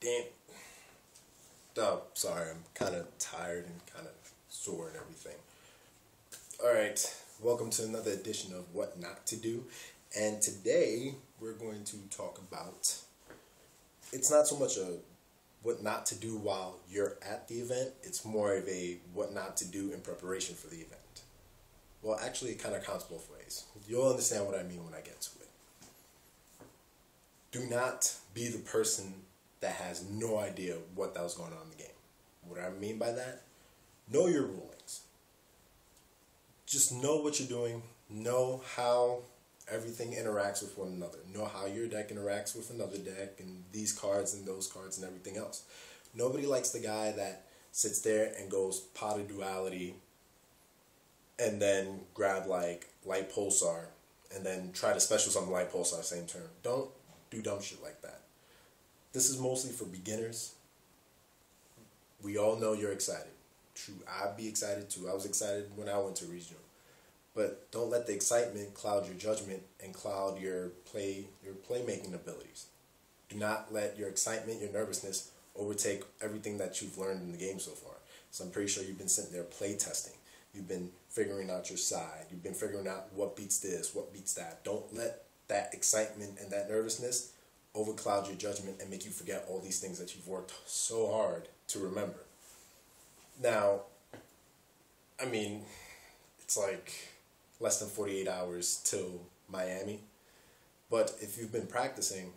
Damn. Oh, sorry, I'm kind of tired and kind of sore and everything. Alright, welcome to another edition of What Not to Do. And today, we're going to talk about, it's not so much a what not to do while you're at the event, it's more of a what not to do in preparation for the event. Well, actually, it kind of counts both ways. You'll understand what I mean when I get to it. Do not be the person that has no idea what that was going on in the game. What I mean by that, know your rulings. Just know what you're doing, know how everything interacts with one another, know how your deck interacts with another deck, and these cards and those cards and everything else. Nobody likes the guy that sits there and goes pot of duality and then grab like light pulsar and then try to special summon light pulsar same turn. Don't do dumb shit like that. This is mostly for beginners. We all know you're excited. True, I'd be excited too. I was excited when I went to regional. But don't let the excitement cloud your judgment and cloud your playmaking abilities. Do not let your excitement, your nervousness, overtake everything that you've learned in the game so far. So I'm pretty sure you've been sitting there play testing. You've been figuring out your side. You've been figuring out what beats this, what beats that. Don't let that excitement and that nervousness overcloud your judgment and make you forget all these things that you've worked so hard to remember. Now, I mean, it's like less than 48 hours till Miami. But if you've been practicing,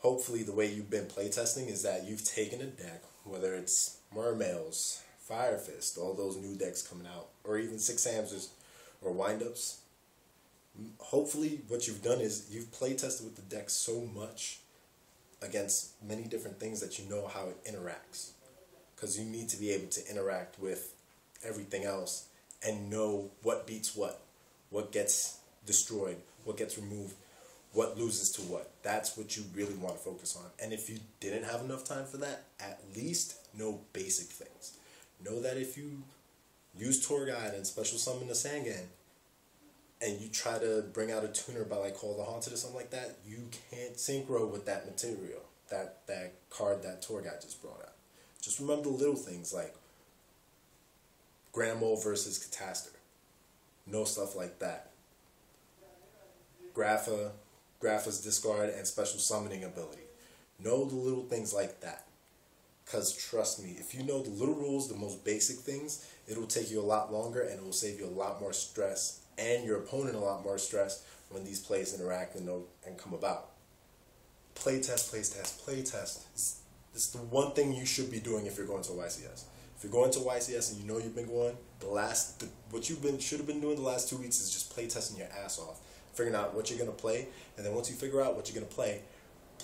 hopefully the way you've been playtesting is that you've taken a deck, whether it's Mermails, Fire Fist, all those new decks coming out, or even Six Sams or Windups. Hopefully what you've done is you've playtested with the deck so much against many different things that you know how it interacts. Because you need to be able to interact with everything else and know what beats what gets destroyed, what gets removed, what loses to what. That's what you really want to focus on. And if you didn't have enough time for that, at least know basic things. Know that if you use Tour Guide and special summon the Sangan, and you try to bring out a tuner by like Call the Haunted or something like that, you can't synchro with that material, that card that Tour Guide just brought out. Just remember the little things like Grand Mole versus Cataster. No stuff like that. Grapha's discard and special summoning ability. Know the little things like that. Because trust me, if you know the little rules, the most basic things, it will take you a lot longer and it will save you a lot more stress and your opponent a lot more stress when these plays interact and come about. Playtest, playtest, playtest. It's the one thing you should be doing if you're going to YCS. If you're going to YCS and you know you've been going, what you should have been doing the last 2 weeks is just playtesting your ass off, figuring out what you're going to play, and then once you figure out what you're going to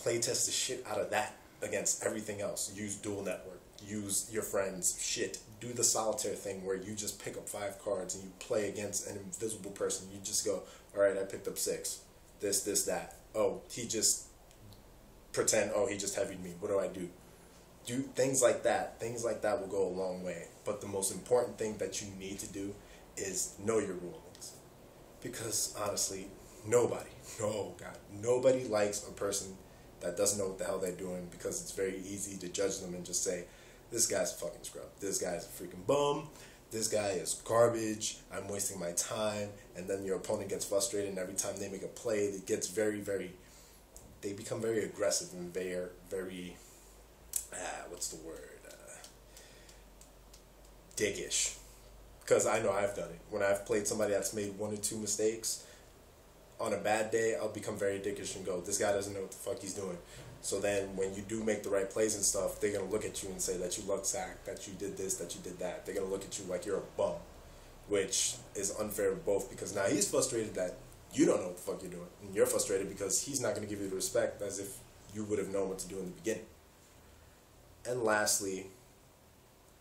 playtest the shit out of that against everything else. Use dual network, use your friends' shit, do the solitaire thing where you just pick up 5 cards and you play against an invisible person. You just go, alright, I picked up 6, this, that. Oh, he just pretend, oh, he just heavied me, what do I do? Do things like that. Things like that will go a long way. But the most important thing that you need to do is know your rulings. Because honestly, nobody likes a person that doesn't know what the hell they're doing, because it's very easy to judge them and just say, this guy's a fucking scrub, this guy's a freaking bum, this guy is garbage, I'm wasting my time, and then your opponent gets frustrated, and every time they make a play, it gets they become very aggressive and very, what's the word, dickish. Because I know I've done it. When I've played somebody that's made 1 or 2 mistakes, on a bad day, I'll become very dickish and go, this guy doesn't know what the fuck he's doing. So then when you do make the right plays and stuff, they're going to look at you and say that you luck sack, that you did this, that you did that. They're going to look at you like you're a bum, which is unfair to both, because now he's frustrated that you don't know what the fuck you're doing. And you're frustrated because he's not going to give you the respect as if you would have known what to do in the beginning. And lastly,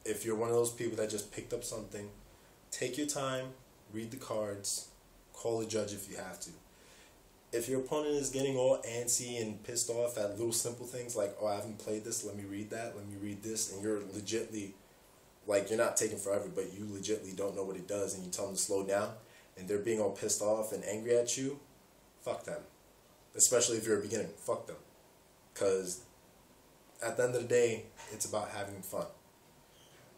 if you're one of those people that just picked up something, take your time, read the cards, call a judge if you have to. If your opponent is getting all antsy and pissed off at little simple things like, oh, I haven't played this, let me read that, let me read this, and you're legitly, like, you're not taking forever, but you legitly don't know what it does, and you tell them to slow down, and they're being all pissed off and angry at you, fuck them. Especially if you're a beginner, fuck them. Because at the end of the day, it's about having fun.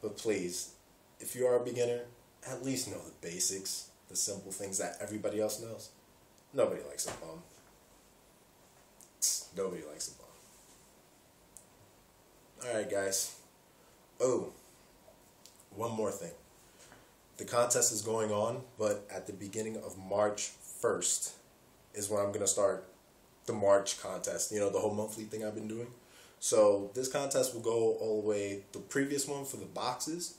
But please, if you are a beginner, at least know the basics, the simple things that everybody else knows. Nobody likes a bum. Nobody likes a bum. Alright, guys. Oh, one more thing. The contest is going on, but at the beginning of March 1st is when I'm going to start the March contest. You know, the whole monthly thing I've been doing. So this contest will go all the way. The previous one for the boxes,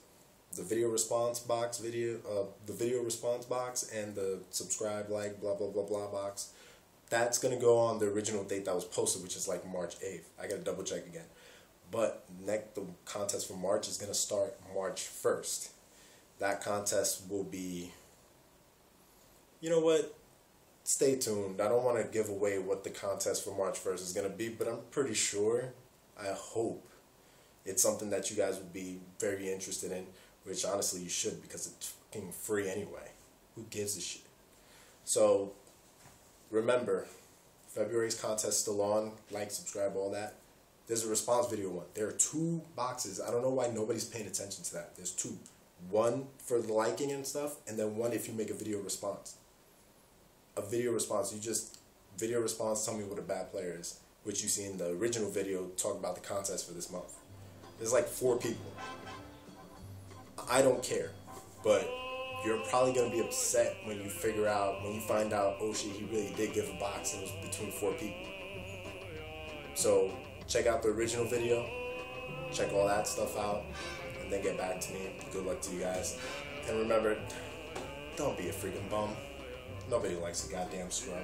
the video response box, the video response box, and the subscribe, like, blah, blah, blah, blah box. That's going to go on the original date that was posted, which is like March 8th. I got to double check again. But the contest for March is going to start March 1st. That contest will be, you know what? Stay tuned. I don't want to give away what the contest for March 1st is going to be, but I'm pretty sure, I hope, it's something that you guys would be very interested in, which honestly you should, because it's fucking free anyway. Who gives a shit? So, remember, February's contest is still on. Like, subscribe, all that. There's a response video one. There are 2 boxes. I don't know why nobody's paying attention to that. There's 2. One for the liking and stuff, and then one if you make a video response. A video response, you just, video response, tell me what a bad player is, which you see in the original video talk about the contest for this month. There's like 4 people. I don't care, but you're probably going to be upset when you find out, oh shit, he really did give a box and it was between 4 people. So, check out the original video, check all that stuff out, and then get back to me. Good luck to you guys. And remember, don't be a freaking bum. Nobody likes a goddamn scrub.